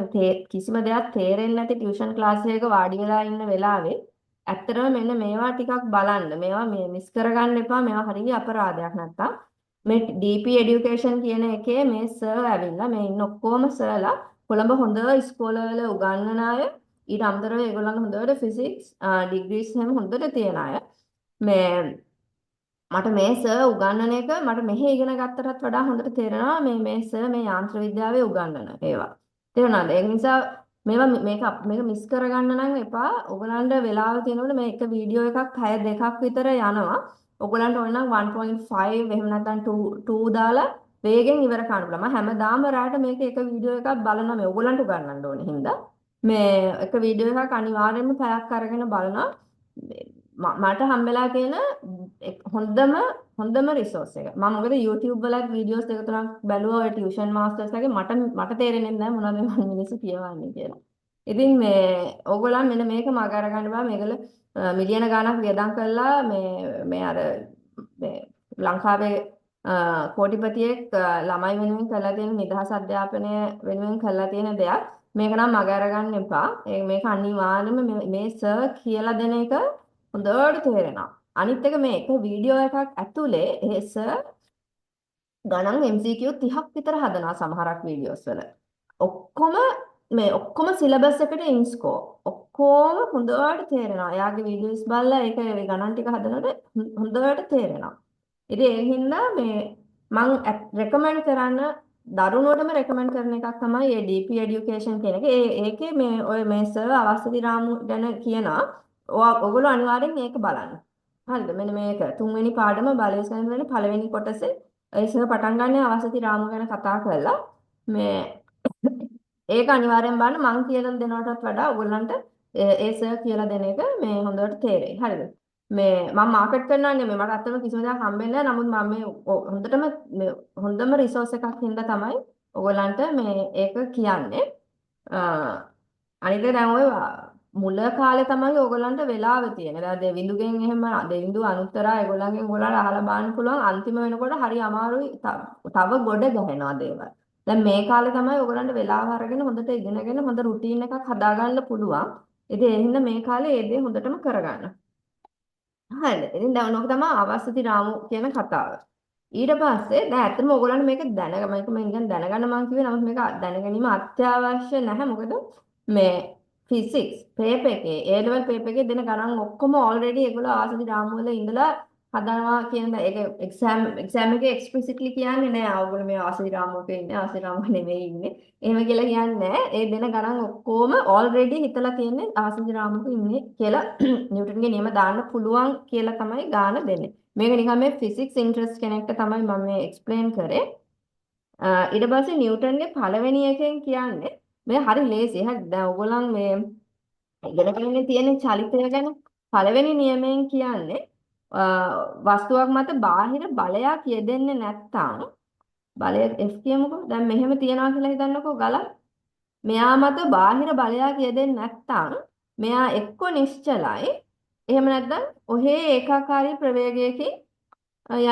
කිසිම දෙයක් තේරෙන්නේ නැති ටියුෂන් ක්ලාස් එකක වාඩි වෙලා ඉන්න වෙලාවේ ඇත්තටම මෙන්න මේවා ටිකක් බලන්න. මේවා මේ මිස් කරගන්න එපා. මේවා හරිය අපරාධයක් නැත්තම්. මේ DP এডুকেෂන් කියන එකේ මේ සර් ඇවිල්ලා මේ ඉන්න ඔක්කොම සර්ලා කොළඹ හොඳ ඉස්කෝලවල උගන්වන අය ඊට අමතරව ඒගොල්ලන්ගේ හොඳට ෆිසික්ස් ඩිග්‍රීස් හැම හොඳට තියන අය මේ මට මේ සර් උගන්වන එක මට මෙහෙ ඉගෙන ගත්තටත් වඩා හොඳට තේරෙනවා මේ සර් මේ යාන්ත්‍ර විද්‍යාවේ උගන්වන ඒවා. තේරුණාද? ඒ නිසා මේක මිස් කරගන්න නම් එපා. ඔයගලන්ට වෙලාව තියෙනකොට මේ එක වීඩියෝ එකක් පැය දෙකක් විතර යනවා. ඔයගලන්ට ඕන නම් 1.5 එහෙම නැත්නම් 2 දාලා වේගෙන් ඉවර කරන්න පුළුවන්. මම හැමදාම රාට මේක එක වීඩියෝ එකක් බලනවා මේ ඔයගලන්ට උගන්වන්න ඕනේ හින්දා. මේ එක වීඩියෝ එකක් අනිවාර්යයෙන්ම පැයක් අරගෙන බලනවා. මට හම්බෙලා තියෙන හොඳම රිසෝස් එක. මම මොකද YouTube වලත් වීඩියෝස් දෙක තුනක් බැලුවා ඔය ටියුෂන් මාස්ටර්ස්ලාගේ මට තේරෙන්නේ නැහැ මොනවද මම මිනිස්සු කියවන්නේ කියලා. ඉතින් මේ ඕගොල්ලන් මෙන්න මේක මග අරගන්න බෑ මේගොල්ල මිලියන ගාණක් වියදම් කළා මේ අර මේ ලංකාවේ කෝටිපතියෙක් ළමයි වෙනුවෙන් කරලා තියෙන නිදහස් අධ්‍යාපනය වෙනුවෙන් කරලා තියෙන දෙයක්. මේක නම් මග අරගන්න එපා. මේක අනිවාර්යයෙන්ම මේ සර් කියලා දෙන එක හොඳට තේරෙනවා. අනිත් එක මේ එක වීඩියෝ එකක් ඇතුලේ ඒ සර් ගණන් MCQ 30ක් විතර හදනවා සමහරක් වීඩියෝස් වල. ඔක්කොම සිලබස් එකට ඉන්ස්කෝ. ඔක්කොම හොඳට තේරෙනවා. එයාගේ වීඩියෝස් බලලා ඒක ගණන් ටික හදනකොට හොඳට තේරෙනවා. ඉතින් ඒ හින්දා මේ මම රෙකමන්ඩ් කරන්න දරුණුවටම රෙකමන්ඩ් කරන එකක් තමයි මේ DP এডুকেෂන් කියන එක. ඒකේ මේ සර් අවස්ථති රාමු ගැන කියනවා. ඔයගොල්ලෝ අනිවාර්යෙන් මේක බලන්න. හරිද? මෙන්න මේක තුන්වෙනි පාඩම බලයසන් වල පළවෙනි කොටසේ ඉස්සර පටන් ගන්න අවස්ථති රාමු ගැන කතා කරලා මේ ඒක අනිවාර්යෙන් බලන්න මම කියලා දෙනවටත් වඩා ඔයගොල්ලන්ට ඒ සර් කියලා දෙන එක මේ හොඳට තේරෙයි. හරිද? මේ මම මාකට් කරනවා නෙමෙයි මට අත්තම කිසිම දෙයක් හම්බෙන්නේ නැහැ. නමුත් මම මේ හොඳම රිසෝස් එකක් හින්දා තමයි ඔයගොල්ලන්ට මේ ඒක කියන්නේ. අනිත් දැන් ඔය මුල කාලේ තමයි ඕගොල්ලන්ට වෙලාව තියෙන්නේ. දැන් දෙවිඳුගෙන් එහෙම දෙවිඳු අනුත්තරා ඒගොල්ලන්ගෙන් ඔයගොල්ලන්ට අහලා බලන්න පුළුවන්. අන්තිම වෙනකොට හරි අමාරුයි. තව ගොඩ ගහනවා දේවල්. දැන් මේ කාලේ තමයි ඔයගොල්ලන්ට වෙලාව අරගෙන හොඳට ඉගෙනගෙන හොඳ රුටීන් එකක් හදාගන්න පුළුවන්. ඉතින් ඒ හින්දා මේ කාලේ ඒ දේ හොඳටම කරගන්න. හරිද? ඉතින් දැන් ඔනක තමයි අවස්ථිති රාමු කියන කතාව. ඊට පස්සේ දැන් ඇත්තටම ඕගොල්ලන්ට මේක මේක මම නිකන් දැනගන්න මම කිව්වේ නමුත් මේක දැනගැනීම අත්‍යවශ්‍ය නැහැ. මොකද මේ ෆිසික්ස් පේපර් එකේ A level පේපර් එකේ දෙන ගණන් ඔක්කොම ඔල්රෙඩි ඒගොල්ලෝ අවස්ථිති රාමු වල ඉඳලා හදනවා කියන ඒක එක්සෑම් එකේ එක්ස්ප්ලිසිට්ලි කියන්නේ නෑ. ඔයගොල්ලෝ මේ අවස්ථිති රාමුවක ඉන්නේ අවස්ථිති රාමුවක නෙමෙයි ඉන්නේ. එහෙම කියලා කියන්නේ නෑ. ඒ දෙන ගණන් ඔක්කොම ඔල්රෙඩි හිතලා තියෙන්නේ අවස්ථිති රාමුවක ඉන්නේ කියලා නිව්ටන්ගේ නියම දාන්න පුළුවන් කියලා තමයි ගාන දෙන්නේ. මේක නිකන් මේ ෆිසික්ස් ඉන්ටරෙස්ට් කෙනෙක්ට තමයි මම මේ එක්ස්ප්ලেইন කරේ. ඊට පස්සේ නිව්ටන්ගේ පළවෙනි එකෙන් කියන්නේ මේ හරි ලේසි. හරි දැන් ඔයගොල්ලන් මේ ඉගෙන ගන්න තියෙන චලිතය ගැන පළවෙනි නියමයෙන් කියන්නේ වස්තුවක් මත බාහිර බලයක් යෙදෙන්නේ නැත්නම් බලය F කියමුකෝ. දැන් මෙහෙම තියනවා කියලා හිතන්නකෝ ගලක්. මෙයා මත බාහිර බලයක් යෙදෙන්නේ නැත්නම් මෙයා එක්ක නිශ්චලයි. එහෙම නැත්නම් ඔහේ ඒකාකාරී ප්‍රවේගයකින්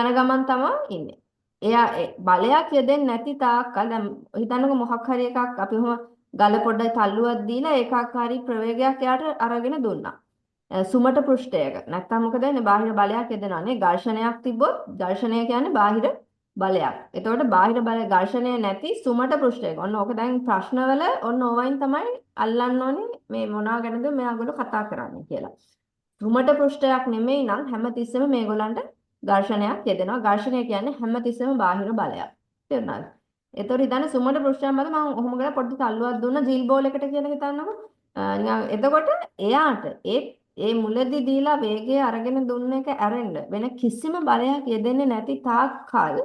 යන ගමන් තමයි ඉන්නේ. එයා බලයක් යෙදෙන්නේ නැති තාක්කල් දැන් හිතන්නකෝ මොකක් හරි එකක් අපි ඔහම ගල පොඩ්ඩක් තල්ලුවක් දීලා ඒකාකාරී ප්‍රවේගයක් එයාට අරගෙන දුන්නා. සුමට පෘෂ්ඨයක. නැත්තම් මොකද වෙන්නේ? බාහිර බලයක් යෙදෙනවානේ. ඝර්ෂණයක් තිබ්බොත් ඝර්ෂණය කියන්නේ බාහිර බලයක්. එතකොට බාහිර බල ඝර්ෂණය නැති සුමට පෘෂ්ඨයක. ඔන්න ඕක දැන් ප්‍රශ්නවල ඔන්න ඕවයින් තමයි අල්ලන්න ඕනේ මේ මොනවා ගැනද මෙයාගොල්ලෝ කතා කරන්නේ කියලා. සුමට පෘෂ්ඨයක් නෙමෙයි නම් හැමතිස්සෙම මේගොල්ලන්ට ඝර්ෂණයක් යෙදෙනවා. ඝර්ෂණය කියන්නේ හැමතිස්සෙම බාහිර බලයක්. තේරුණාද? එතකොට හිතන්න සුමට පෘෂ්ඨයක් මත මම ඔහොම කරලා පොඩ්ඩක් තල්ලුවක් දුන්න ජීල් බෝල් එකට කියලා හිතන්නකෝ. නිකන් එතකොට එයාට ඒ මුලදී දීලා වේගය අරගෙන දුන්න එක ඇරෙන්න වෙන කිසිම බලයක් යෙදෙන්නේ නැති තාක්කල්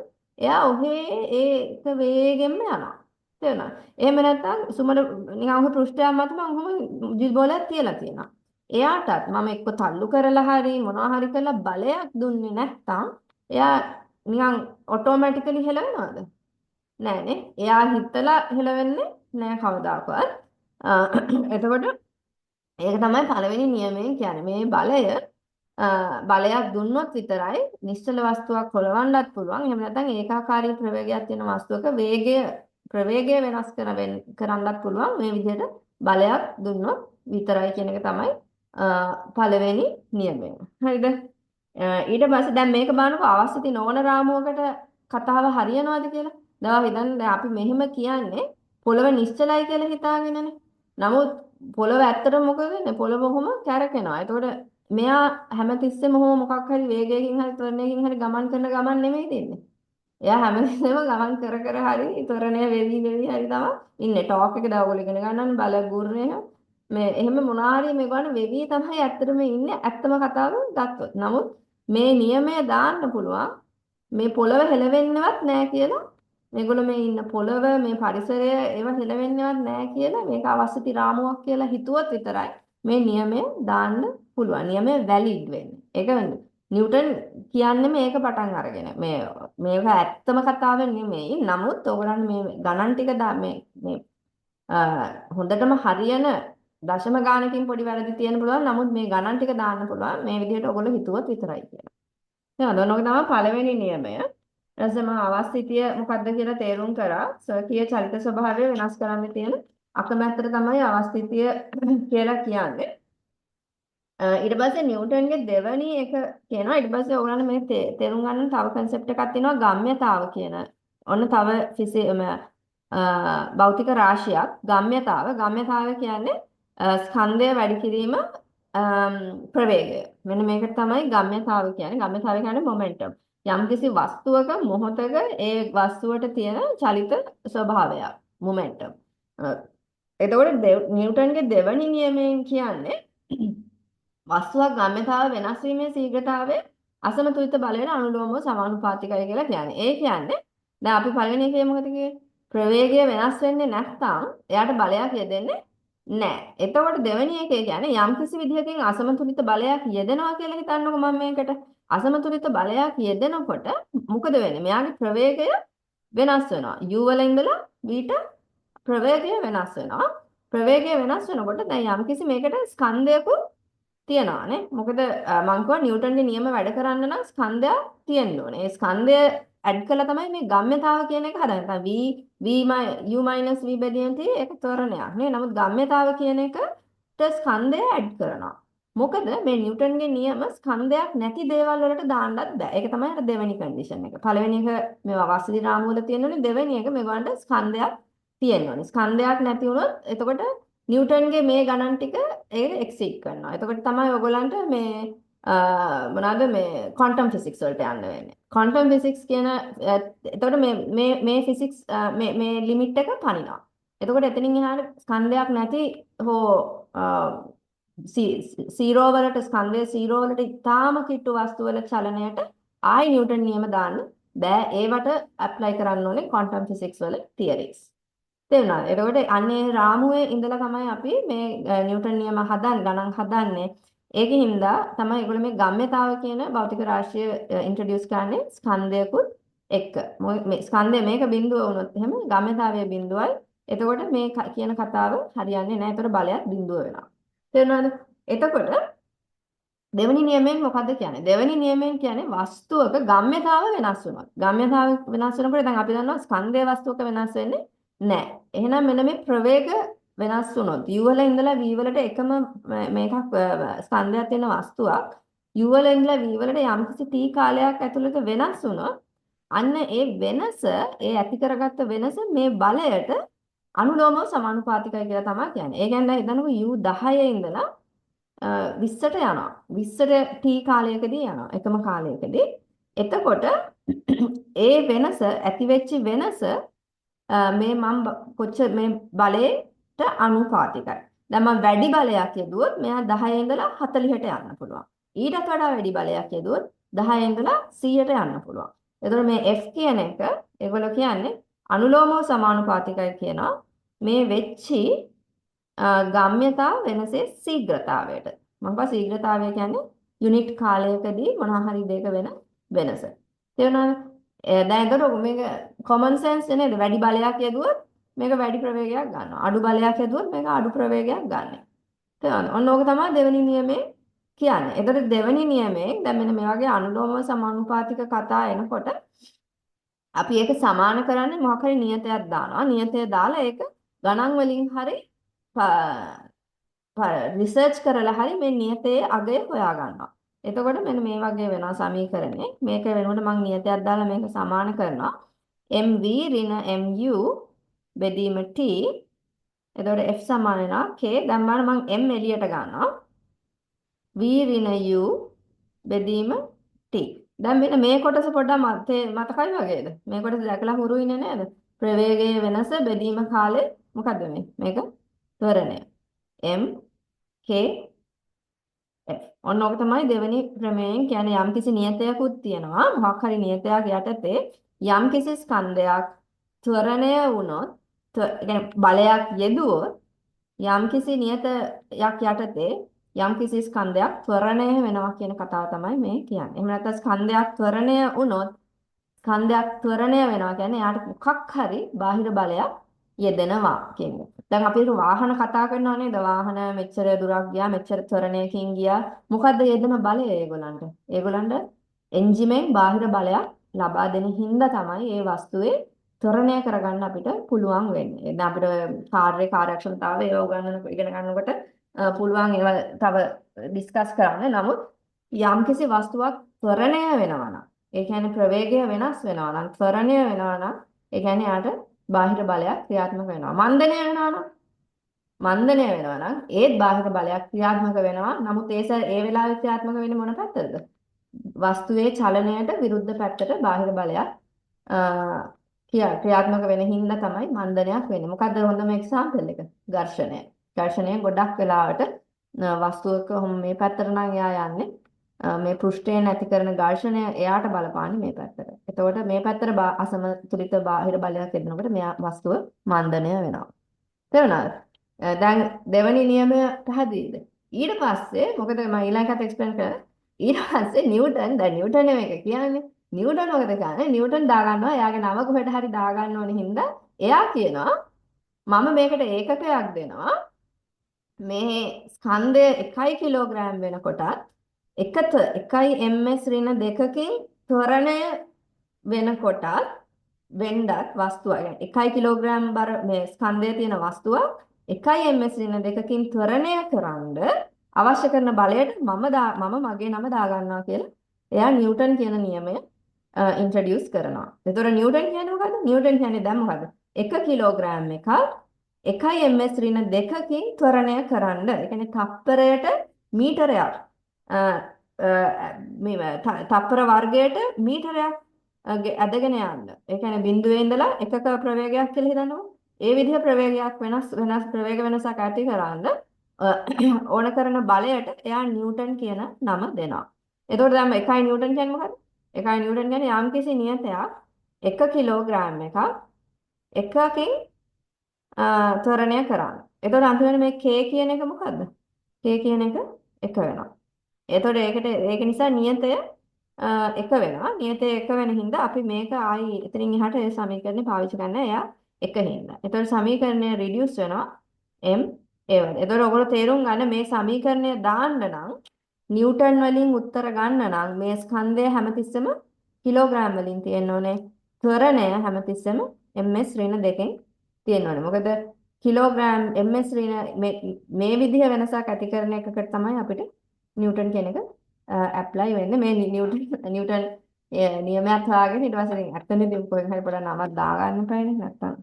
එයා ඔහේ ඒක වේගෙන්ම යනවා. තේරුණා? එහෙම නැත්නම් සුමන නිකන් ඔහේ පෘෂ්ඨයක් මත මම ඔහොම ජිල් බෝලයක් තියලා තියෙනවා. එයාටත් මම එක්ක තල්ලු කරලා හරි මොනවා හරි කරලා බලයක් දුන්නේ නැත්නම් එයා නිකන් ඔටෝමැටිකලි හෙලවෙනවද? නෑනේ. එයා හිතලා හෙලවෙන්නේ නෑ කවදාකවත්. එතකොට ඒක තමයි පළවෙනි නියමයෙන් කියන්නේ. මේ බලයක් දුන්නොත් විතරයි නිශ්චල වස්තුවක් හොලවන්නත් පුළුවන්. එහෙම නැත්නම් ඒකාකාරී ප්‍රවේගයක් තියෙන වස්තුවක ප්‍රවේගය වෙනස් කරන්නත් පුළුවන්. මේ විදිහට බලයක් දුන්නොත් විතරයි කියන එක තමයි පළවෙනි නියමය. හරිද? ඊට පස්සේ දැන් මේක බලනකොට අවස්ථිති නොවන රාමුවකට කතාව හරියනවද කියලා. දැන් හිතන්න අපි මෙහෙම කියන්නේ පොළව නිශ්චලයි කියලා හිතාගෙනනේ. නමුත් පොළව ඇත්තටම මොකද වෙන්නේ? පොළව කොහොම කැරකෙනවා. එතකොට මෙයා හැමතිස්සෙම මොකක් හරි වේගයකින් හරි ත්වරණයකින් හරි ගමන් කරන ගමන් නෙමෙයි දෙන්නේ. එයා හැමතිස්සෙම ගමන් කර හරි ත්වරණය වෙවි හරි තමයි ඉන්නේ. ටෝක් එක දවගොල ඉගෙන ගන්නන්නේ බල ගුරුනේ මේ එහෙම මොනාරි මේ ගන්න වෙවි තමයි ඇත්තටම ඉන්නේ. ඇත්තම කතාව ගත්තොත්. නමුත් මේ නියමය දාන්න පුළුවන් මේ පොළව හෙලවෙන්නවත් නැහැ කියලා මේගොල්ලෝ මේ ඉන්න පොළව මේ පරිසරය ඒව හෙලවෙන්නවත් නැහැ කියලා මේක අවස්ථිති රාමුවක් කියලා හිතුවොත් විතරයි මේ නියමය දාන්න පුළුවන්. නියමය වැලිඩ් වෙන්නේ. ඒක වෙන්නේ. නිව්ටන් කියන්නේ මේක පටන් අරගෙන මේක ඇත්තම කතාව නෙමෙයි. නමුත් ඕගොල්ලන් මේ ගණන් ටික මේ හොඳටම හරියන දශම ගානකින් පොඩි වැරදි තියෙන්න පුළුවන්. නමුත් මේ ගණන් ටික දාන්න පුළුවන්. මේ විදිහට ඕගොල්ලෝ හිතුවොත් විතරයි කියලා. එහෙනම් ඔන්න තමයි පළවෙනි නියමය. ඊටසම අවස්ථිතිය මොකක්ද කියලා තේරුම් කරා. සර්කීය චලිත ස්වභාවය වෙනස් කරන්න තියෙන අකමැත්තට තමයි අවස්ථිතිය කියලා කියන්නේ. ඊට පස්සේ නිව්ටන්ගේ දෙවැනි එක කියනවා. ඊට පස්සේ ඕගොල්ලන් මේ තේරුම් ගන්න තව concept එකක් තියෙනවා ගම්‍යතාව කියන. ඔන්න තව භෞතික රාශියක් ගම්‍යතාව කියන්නේ ස්කන්ධය වැඩි කිරීම ප්‍රවේගය. මෙන්න මේකට තමයි ගම්‍යතාව කියන්නේ. ගම්‍යතාව කියන්නේ මොමන්ටම්. යම්කිසි වස්තුවක මොහොතක ඒ වස්තුවට තියෙන චලිත ස්වභාවයක් මොමන්ටම්. එතකොට නිව්ටන්ගේ දෙවැනි නියමයෙන් කියන්නේ වස්තුවක් ගම්‍යතාව වෙනස් වීමේ ශීඝ්‍රතාවය අසමතුලිත බලයට අනුලෝමව සමානුපාතිකයි කියලා කියන්නේ. ඒ කියන්නේ දැන් අපි පළවෙනි එකේ මොකද කිව්වේ? ප්‍රවේගය වෙනස් වෙන්නේ නැත්නම් එයාට බලයක් යෙදෙන්නේ නැහැ. එතකොට දෙවෙනි එකේ කියන්නේ යම්කිසි විදිහකින් අසමතුලිත බලයක් යෙදෙනවා කියලා හිතන්නකෝ මම මේකට. අසමතුලිත බලයක් යෙදෙනකොට මොකද වෙන්නේ? මෙයාගේ ප්‍රවේගය වෙනස් වෙනවා. u වල ඉඳලා v ට ප්‍රවේගය වෙනස් වෙනවා. ප්‍රවේගය වෙනස් වෙනකොට දැන් යම්කිසි මේකට ස්කන්ධයකුත් තියනවානේ. මොකද මම කිව්වා නිව්ටන්ගේ නියම වැඩ කරන්න නම් ස්කන්ධයක් තියෙන්න ඕනේ. ඒ ස්කන්ධය ඇඩ් කළා තමයි මේ ගම්‍යතාව කියන එක හදන්නේ. නැත්නම් u v බැදියෙන් තියෙන ඒක ත්වරණයක් නේ. නමුත් ගම්‍යතාව කියන එක ස්කන්ධය ඇඩ් කරනවා. මොකද මේ නිව්ටන්ගේ නියම ස්කන්ධයක් නැති දේවල් වලට දාන්නත් බෑ. ඒක තමයි අර දෙවෙනි කන්ඩිෂන් එක. පළවෙනි එක මේවා වස්තුවේ රාමු වල තියෙනවනේ, දෙවෙනි එක මේගොල්ලන්ට ස්කන්ධයක් තියෙන්න ඕනේ. ස්කන්ධයක් නැති වුණොත් එතකොට නිව්ටන්ගේ මේ ගණන් ටික ඒක එක්සීඩ් කරනවා. එතකොට තමයි ඔයගොල්ලන්ට මේ මොනවාද මේ ක්වොන්ටම් ෆිසික්ස් වලට යන්න වෙන්නේ. ක්වොන්ටම් ෆිසික්ස් කියන එතකොට මේ ෆිසික්ස් මේ ලිමිට් එක පනිනවා. එතකොට එතනින් එහාට ස්කන්ධයක් නැති හෝ සීරෝ වලට ස්කන්ධය සීරෝ වලට ඉතාම කිට්ටු වස්තු වල චලනයට ආයි නිව්ටන් නියම දාන්න බෑ. ඒවට ඇප්ලයි කරන්න ඕනේ ක්වොන්ටම් ෆිසික්ස් වල තියරිස්. තේරුණාද? එතකොට අන්නේ රාමුවේ ඉඳලා තමයි අපි මේ නිව්ටන් නියම ගණන් හදන්නේ. ඒකෙන් හින්දා තමයි ඒගොල්ලෝ මේ ගම්‍යතාව කියන භෞතික රාශිය ඉන්ට්‍රොඩියුස් කරන්නේ ස්කන්ධයකුත් එක්ක. මේ ස්කන්ධය මේක බිඳුව වුණොත් එහෙම ගම්‍යතාවය බිඳුවයි. එතකොට මේ කියන කතාව හරියන්නේ නැහැ. ඒතර බලයක් බිඳුව වෙනවා. තේරුණාද? එතකොට දෙවෙනි නියමයෙන් මොකද්ද කියන්නේ? දෙවෙනි නියමයෙන් කියන්නේ වස්තුවක ගම්‍යතාව වෙනස් වුණොත්. ගම්‍යතාව වෙනස් වෙනකොට දැන් අපි දන්නවා ස්කන්ධයේ වස්තුවක වෙනස් වෙන්නේ නැහැ. එහෙනම් මෙන්න මේ ප්‍රවේග වෙනස් වුණොත් u වල ඉඳලා v වලට එකම මේකක් ස්කන්ධයක් තියෙන වස්තුවක් u වල ඉඳලා v වලට යම්කිසි t කාලයක් ඇතුළත වෙනස් වුණොත් අන්න ඒ වෙනස ඒ ඇති කරගත්ත වෙනස මේ බලයට අනුලෝමව සමානුපාතිකයි කියලා තමයි කියන්නේ. ඒ කියන්නේ හිතන්නකෝ u10 ඉඳලා 20ට යනවා. 20ට t කාලයකදී යනවා. එකම කාලයකදී. එතකොට ඒ වෙනස ඇති වෙච්ච වෙනස මේ මම කොච්චර මේ බලයට අනුපාතිකයි. දැන් මම වැඩි බලයක් යදුවොත් මෙයා 10 ඉඳලා 40ට යන්න පුළුවන්. ඊටත් වඩා වැඩි බලයක් යදුවොත් 10 ඉඳලා 100ට යන්න පුළුවන්. එතකොට මේ f කියන එක ඒගොල්ලෝ කියන්නේ අනුලෝමව සමානුපාතිකයි කියනවා. මේ වෙච්චි ගම්‍යතා වෙනසේ ශීඝ්‍රතාවයට. මම කියවා ශීඝ්‍රතාවය කියන්නේ යුනිට් කාලයකදී මොනවා හරි දෙයක වෙන වෙනස. තේරුණාද? දැන් එතකොට මේක common sense නේද? වැඩි බලයක් යදුවොත් මේක වැඩි ප්‍රවේගයක් ගන්නවා. අඩු බලයක් යදුවොත් මේක අඩු ප්‍රවේගයක් ගන්නවා. තේරුණාද? ඔන්න ඕක තමයි දෙවෙනි නියමේ කියන්නේ. එතකොට දෙවෙනි නියමේ දැන් මෙන්න මේ වගේ අනුලෝම සමානුපාතික කතා එනකොට අපි ඒක සමාන කරන්නේ මොකක් හරි නියතයක් දානවා. නියතය දාලා ඒක ගණන් වලින් හරි රිසර්ච් කරලා හරි මේ නියතයේ අගය හොයා ගන්නවා. එතකොට මෙන්න මේ වගේ වෙනවා සමීකරණේ. මේක වෙනකොට මම නියතයක් දාලා මේක සමාන කරනවා. mv ඍණ mu බෙදීම t. එතකොට f සමාන වෙනවා k. දැන් බලන්න මම m එළියට ගන්නවා. v ඍණ u බෙදීම t. දැන් මෙන්න මේ කොටස පොඩ්ඩක් මතකයි වගේද? මේ කොටස දැකලා හුරු ඉන්නේ නේද? ප්‍රවේගයේ වෙනස බෙදීම කාලේ මොකද්ද මේ? මේක ත්වරණය. m k f. ඔන්න ඔක තමයි දෙවෙනි ප්‍රමේයයෙන් කියන්නේ යම්කිසි නියතයකුත් තියෙනවා. මොකක් හරි නියතයක් යටතේ යම්කිසි ස්කන්ධයක් ත්වරණය වුණොත් බලයක් යෙදුවොත් යම්කිසි නියතයක් යටතේ යම්කිසි ස්කන්ධයක් ත්වරණය වෙනවා කියන කතාව තමයි මේ කියන්නේ. එහෙම නැත්නම් ස්කන්ධයක් ත්වරණය වුණොත් ස්කන්ධයක් ත්වරණය වෙනවා කියන්නේ යාට මොකක් හරි බාහිර බලයක් යෙදෙනවා කියන්නේ. දැන් අපි වාහන කතා කරනවා නේද? වාහන මෙච්චර දුරක් ගියා, මෙච්චර ත්වරණයකින් ගියා. මොකද්ද යෙදෙන බලය ඒගොල්ලන්ට? ඒගොල්ලන්ට එන්ජිමෙන් බාහිර බලයක් ලබා දෙන හින්දා තමයි මේ වස්තුවේ ත්වරණය කරගන්න අපිට පුළුවන් වෙන්නේ. දැන් අපිට කාර්ය කාර්යක්ෂමතාවය ඉගෙන ගන්නකොට පුළුවන් ඒවා තව ඩිස්කස් කරන්න. නමුත් යම්කිසි වස්තුවක් ත්වරණය වෙනවා නම්, ඒ කියන්නේ ප්‍රවේගය වෙනස් වෙනවා නම්, ත්වරණය වෙනවා නම්, ඒ කියන්නේ යාට බාහිර බලයක් ක්‍රියාත්මක වෙනවා. මන්දනය වෙනවා නම් ඒත් බාහිර බලයක් ක්‍රියාත්මක වෙනවා. නමුත් ඒ වෙලාවේ ක්‍රියාත්මක වෙන්නේ මොන පැත්තටද? වස්තුවේ චලනයට විරුද්ධ පැත්තට බාහිර බලයක් ක්‍රියාත්මක වෙන හින්දා තමයි මන්දනයක් වෙන්නේ. මොකද්ද හොඳම එක්සැම්පල් එක? ඝර්ෂණය. ඝර්ෂණය ගොඩක් වෙලාවට වස්තුවක මේ පැත්තට නම් එයා යන්නේ. මේ පෘෂ්ඨය නැති කරන ඝර්ෂණය එයාට බලපාන්නේ මේ පැත්තට. එතකොට මේ පැත්තට අසමතුලිත බාහිර බලයක් එනකොට මෙයා වස්තුව මන්දනය වෙනවා. තේරුණාද? දැන් දෙවෙනි නියමය පැහැදිලිද? ඊට පස්සේ මොකද මම ඊළඟට එක්ස්ප්ලেইন කරා. ඊට පස්සේ නිව්ටන් මේක කියන්නේ. නිව්ටන් මොකද කියන්නේ? නිව්ටන් දා ගන්නවා එයාගේ නම කොහෙට හරි දා ගන්න ඕන හින්දා එයා කියනවා මම මේකට ඒකකයක් දෙනවා. මේ ස්කන්ධය 1 කිලෝග්‍රෑම් වෙනකොටත් 1 ms ඍණ 2කින් ත්වරණය වෙනකොටත් වෙන්නත් වස්තුව 1 කිලෝග්‍රෑම් බර මේ ස්කන්ධයේ තියෙන වස්තුවක් එකයි ms ඍණ දෙකකින් ත්වරණය කරන්න අවශ්‍ය කරන බලයට මම මගේ නම දාගන්නවා කියලා එයා නිව්ටන් කියන නියමය ඉන්ට්‍රොඩියුස් කරනවා. එතකොට නිව්ටන් කියන්නේ මොකද්ද? නිව්ටන් කියන්නේ දැන් මොකද්ද? 1 කිලෝග්‍රෑම් එකක් එකයි ms ඍණ දෙකකින් ත්වරණය කරන්න. ඒ කියන්නේ තප්පරයට මීටරයක් මේ තප්පර වර්ගයට මීටරයක් ඇදගෙන යන්න. ඒ කියන්නේ බිඳුවේ ඉඳලා එකක ප්‍රවේගයක් කියලා හිතන්නකො. ඒ විදිහ ප්‍රවේගයක් වෙනස් ප්‍රවේග වෙනසක් ඇති කරන්න ඕන කරන බලයට එයා නිව්ටන් කියන නම දෙනවා. එතකොට දැන් 1 නිව්ටන් කියන්නේ මොකද්ද? 1 නිව්ටන් කියන්නේ යම්කිසි නියතයක් 1 කිලෝග්‍රෑම් එකක් එකකින් ත්වරණය කරන්න. එතකොට අන්තිමට මේ k කියන එක මොකද්ද? k කියන එක 1 වෙනවා. එතකොට ඒක නිසා නියතය 1 වෙනවා. නියතය 1 වෙන හින්දා අපි මේක ආයි එතනින් එහාට ඒ සමීකරණය පාවිච්චි කරන්න එයා 1 හින්දා. එතකොට සමීකරණය රිඩියුස් වෙනවා m a වල. එතකොට ඔයගොල්ලෝ තේරුම් ගන්න මේ සමීකරණය දාන්න නම් නිව්ටන් වලින් උත්තර ගන්න නම් මේ ස්කන්ධය හැමතිස්සෙම කිලෝග්‍රෑම් වලින් තියෙන්න ඕනේ. ත්වරණය හැමතිස්සෙම ms ඍණ දෙකෙන් තියෙන්න ඕනේ. මොකද කිලෝග්‍රෑම් ms ඍණ මේ විදිහ වෙනසක් ඇති කරන එකකට තමයි අපිට නිව්ටන් කියන එක ඇප්ලයි වෙන්නේ. මේ නිව්ටන් නියමයක් හොයාගෙන ඊට පස්සේ අතනදී කොහෙන් හරි පොඩක් නමක් දාගන්න එපානේ නැත්තම්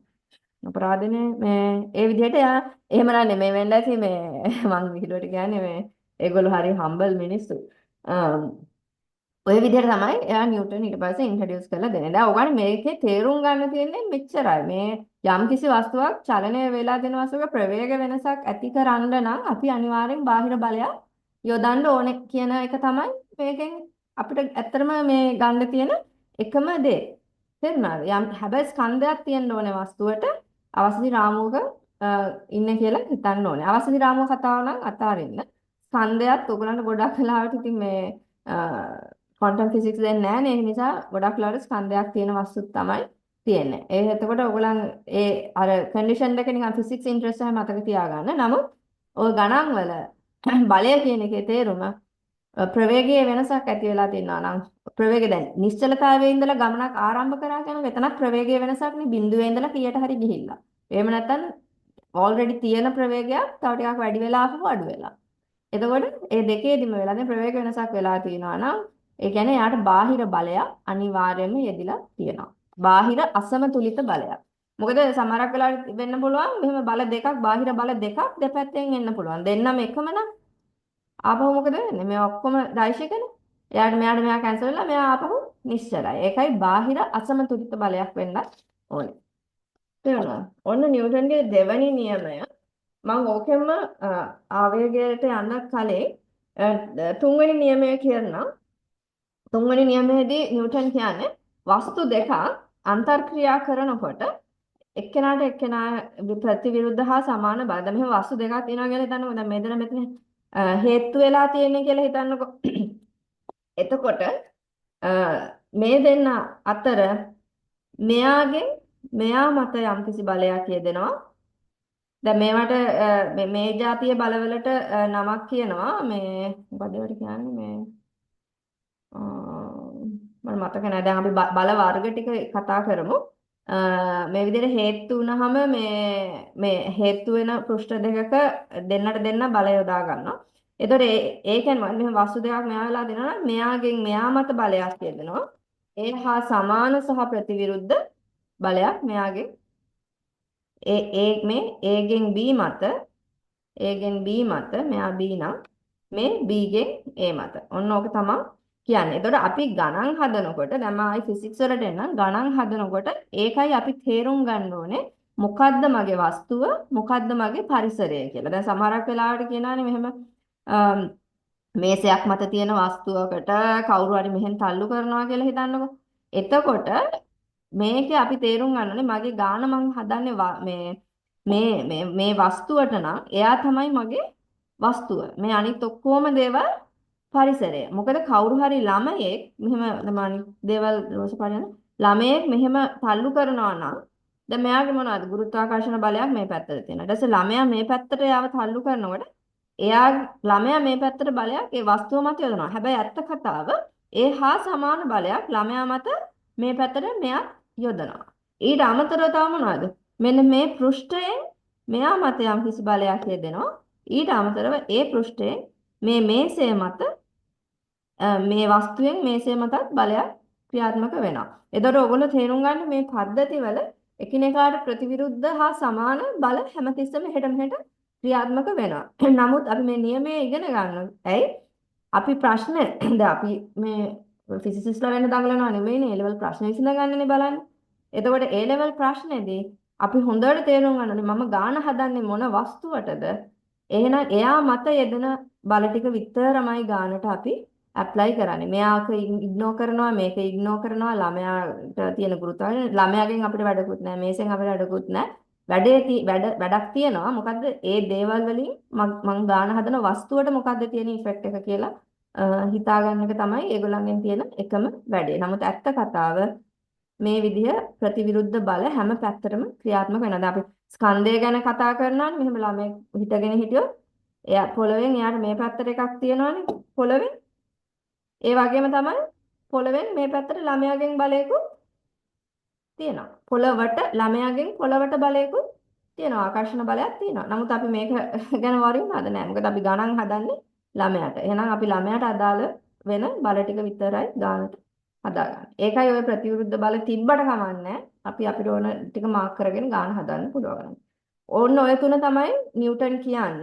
අපරාධනේ මේ ඒ විදිහට යා එහෙම නෙමෙයි මේ වෙන්නේ නැති මේ මං විහිළුවට කියන්නේ මේ ඒගොල්ලෝ හරි හම්බල් මිනිස්සු. ඔය විදිහට තමයි එයා නිව්ටන් ඊට පස්සේ ඉන්ට්‍රොඩියුස් කරලා දෙන්නේ. දැන් ඔයගොල්ලෝ මේකේ තේරුම් ගන්න තියෙන්නේ මෙච්චරයි. මේ යම්කිසි වස්තුවක් චලනය වෙලා දෙන වස්තුවක ප්‍රවේග වෙනසක් ඇති කරන්න නම් අපි අනිවාර්යෙන් බාහිර බලයක් යොදන්න ඕනේ කියන එක තමයි මේකෙන් අපිට ඇත්තටම මේ ගන්න තියෙන එකම දේ. තේරුණාද? හැබැයි ස්කන්ධයක් තියෙන්න ඕනේ වස්තුවට අවශ්‍ය රාමුවක ඉන්න කියලා හිතන්න ඕනේ. අවශ්‍ය රාමුව කතාව නම් අතාරින්න. ස්කන්ධයත් ඔයගලන්ට ගොඩක් වෙලාවට ඉතින් මේ ක්වොන්ටම් ෆිසික්ස් දෙන්නේ නැහැ නේ. ඒ නිසා ගොඩක් වෙලාවට ස්කන්ධයක් තියෙන වස්තුත් තමයි තියෙන්නේ. ඒ එතකොට ඔයගලන් ඒ අර කන්ඩිෂන් එක නිකන් ෆිසික්ස් ඉන්ට්‍රෙස්ට් එක මතක තියාගන්න. නමුත් ඔය ගණන් වල බලය කියන එකේ තේරුම ප්‍රවේගයේ වෙනසක් ඇති වෙලා තියෙනවා නම් ප්‍රවේගය දැන් නිශ්චලතාවයේ ඉඳලා ගමනක් ආරම්භ කරා කියන එතනක් ප්‍රවේගයේ වෙනසක් නේ බිඳුවේ ඉඳලා කීයට හරි ගිහිල්ලා. එහෙම නැත්නම් ඕල්රෙඩි තියෙන ප්‍රවේගයක් තව ටිකක් වැඩි වෙලා ආපහු අඩු වෙලා. එතකොට ඒ දෙකේදිම වෙලා දැන් ප්‍රවේග වෙනසක් වෙලා තියෙනවා නම් ඒ කියන්නේ යාට බාහිර බලයක් අනිවාර්යයෙන්ම යෙදිලා තියෙනවා. බාහිර අසමතුලිත බලයක්. මොකද සමහරක් වෙලාවට වෙන්න පුළුවන් මෙහෙම බල දෙකක් බාහිර බල දෙකක් දෙපැත්තෙන් එන්න පුළුවන්. දෙන්නම එකම නම් ආපහු මොකද වෙන්නේ? මේ ඔක්කොම දෛශිකනේ. මෙයාට මෙයා කැන්සල් වෙලා මෙයා ආපහු නිශ්චලයි. ඒකයි බාහිර අසමතුලිත බලයක් වෙන්න ඕනේ. තේරුණා? ඔන්න නිව්ටන්ගේ දෙවැනි නියමය. මම ඕකෙම ආවේගයට යන්න කලින් තුන්වෙනි නියමය කියනවා. තුන්වෙනි නියමයේදී නිව්ටන් කියන්නේ වස්තු දෙකක් අන්තර්ක්‍රියා කරනකොට එක්කෙනාට එක්කෙනා ප්‍රතිවිරුද්ධ හා සමාන බල. දැන් මෙහෙම වස්තු දෙකක් තියෙනවා කියලා හිතන්නකෝ. දැන් මෙතන හේතු වෙලා තියෙන්නේ කියලා හිතන්නකෝ. එතකොට මේ දෙන්න අතර මෙයා මත යම්කිසි බලයක් යෙදෙනවා. දැන් මේවට මේ જાතිය බලවලට නමක් කියනවා. මේ මොකද ඒවට කියන්නේ මේ මම මතක නැහැ. දැන් අපි බල වර්ග ටික කතා කරමු. මේ විදිහට හේතු වුනහම මේ හේතු වෙන පෘෂ්ඨ දෙකක දෙන්නට දෙන්න බල යොදා ගන්නවා. එතකොට ඒ කියන්නේ මෙහෙම වස්තු දෙකක් මෙයා වෙලා දෙනවා නම් මෙයාගෙන් මෙයා මත බලයක් යෙදෙනවා. ඒ හා සමාන සහ ප්‍රතිවිරුද්ධ බලයක් මෙයාගෙන් මේ A ගෙන් B මත මෙයා B නම් මේ B ගෙන් A මත. ඔන්න ඕක තමයි කියන්නේ. එතකොට අපි ගණන් හදනකොට දැන් ආයි ෆිසික්ස් වලට එන්න ගණන් හදනකොට ඒකයි අපි තේරුම් ගන්න ඕනේ මොකද්ද මගේ වස්තුව මොකද්ද මගේ පරිසරය කියලා. දැන් සමහරක් වෙලාවට කියනවානේ මෙහෙම මේසයක් මත තියෙන වස්තුවකට කවුරු හරි මෙහෙන් තල්ලු කරනවා කියලා හිතන්නකෝ. එතකොට මේකේ අපි තේරුම් ගන්න ඕනේ මගේ ගාන මං හදන්නේ මේ වස්තුවට නම් එයා තමයි මගේ වස්තුව. මේ අනිත් ඔක්කොම දේවල් පරිසරය. මොකද කවුරු හරි ළමයෙක් මෙහෙම අනිත් දේවල් රෝසපාරියන ළමයෙක් මෙහෙම තල්ලු කරනවා නම් දැන් මෙයාගේ මොනවද ගුරුත්වාකර්ෂණ බලයක් මේ පැත්තට තියෙනවා. ඊට පස්සේ ළමයා මේ පැත්තට යාව තල්ලු කරනකොට ළමයා මේ පැත්තට බලයක් ඒ වස්තුව මත යොදනවා. හැබැයි ඇත්ත කතාව ඒ හා සමාන බලයක් ළමයා මත මේ පැත්තට මෙයා යොදනවා. ඊට අමතරව තව මොනවද? මෙන්න මේ පෘෂ්ඨයෙන් මෙයා මත යම් කිසි බලයක් යෙදෙනවා. ඊට අමතරව ඒ පෘෂ්ඨයේ මේ මේසය මත මේ වස්තුවෙන් මේසය මතත් බලයක් ක්‍රියාත්මක වෙනවා. එතකොට ඔයගොල්ලෝ තේරුම් ගන්න මේ පද්ධතිවල එකිනෙකාට ප්‍රතිවිරුද්ධ හා සමාන බල හැමතිස්සෙම එහෙට මෙහෙට ක්‍රියාත්මක වෙනවා. නමුත් අපි මේ නියමය ඉගෙන ගන්න. ඇයි? අපි ප්‍රශ්න දැන් අපි මේ ෆිසිසිස්ලා වෙන්න දඟලනවා නෙමෙයිනේ ඒ ලෙවල් ප්‍රශ්න විසඳගන්නනේ බලන්න. එතකොට ඒ ලෙවල් ප්‍රශ්නේදී අපි හොඳට තේරුම් ගන්න ඕනේ මම ගාන හදන්නේ මොන වස්තුවටද? එහෙනම් එයා මත යෙදෙන බල ටික විතරමයි ගානට අපි ඇප්ලයි කරන්නේ. මෙයාක ඉග්නෝ කරනවා මේක ඉග්නෝ කරනවා ළමයාට තියෙන ගුරුත්වාකර්ෂණ ළමයාගෙන් අපිට වැඩකුත් නැහැ මේසෙන් අපිට වැඩකුත් නැහැ. වැඩක් තියෙනවා. මොකද්ද? ඒ දේවල් වලින් මං ගාන හදන වස්තුවට මොකද්ද තියෙන ඉෆෙක්ට් එක කියලා හිතා ගන්න එක තමයි ඒගොල්ලන්ගෙන් තියෙන එකම වැඩේ. නමුත් ඇත්ත කතාව මේ විදිහ ප්‍රතිවිරුද්ධ බල හැම පැත්තටම ක්‍රියාත්මක වෙනවා. දැන් අපි ස්කන්ධය ගැන කතා කරනවානේ. මෙහෙම ළමෙක් හිටගෙන හිටියොත් එයා පොළවෙන් එයාට මේ පැත්තට එකක් තියෙනවානේ. පොළවෙන් ඒ වගේම තමයි පොළවෙන් මේ පැත්තට ළමයාගෙන් බලයකුත් තියෙනවා. පොළවට ළමයාගෙන් පොළවට බලයකුත් තියෙනවා. ආකර්ෂණ බලයක් තියෙනවා. නමුත් අපි මේක ගැන වරි වුණාද නැහැ. මොකද අපි ගණන් හදන්නේ ළමයාට. එහෙනම් අපි ළමයාට අදාළ වෙන බල ටික විතරයි ගානට හදාගන්නේ. ඒකයි ওই ප්‍රතිවිරුද්ධ බල තිබ්බට කමන්නේ. අපි අපිට ඕන ටික මාක් කරගෙන ගාන හදන්න පුළුවන්. ඕන්න ඔය තුන තමයි නිව්ටන් කියන්නේ.